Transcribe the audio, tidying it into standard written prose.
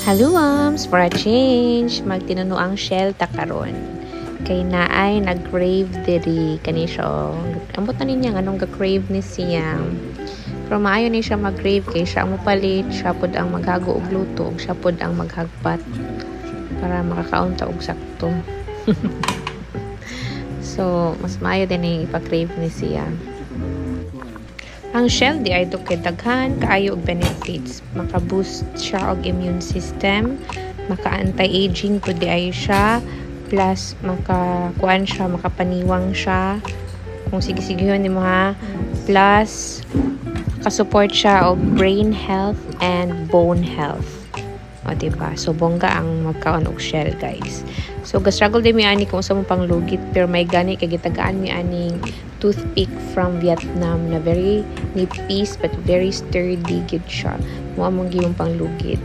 Hello, for a change, magtinuno ang shell ta karon. Kay naay nag-crave diri kani siya. Ambot na niya anong ga-crave ni siya. Pero maayo ni siya mag-crave kay siya ang mupalit, siya pod ang maghago og luto, ug siya pod ang maghagpat para makakaon ta og sakto. So, mas maayo din ang ipa-crave ni siya. Ang shell di ay kay daghan kaayo og benefits. Maka-boost siya og immune system, maka-anti-aging pud di ay siya, plus makakuan siya, makapaniwang siya. Kung sige-sigihon nimo ha. Plus ka-support siya og brain health and bone health. O diba? So bongga ang magkaon og shell, guys. So ga-struggle din mi ani kung sa mo pang lugit, pero may gani kay gitagaan mi aning toothpick from Vietnam na very nipis but very sturdy gid siya. Mo among giyong panglugit.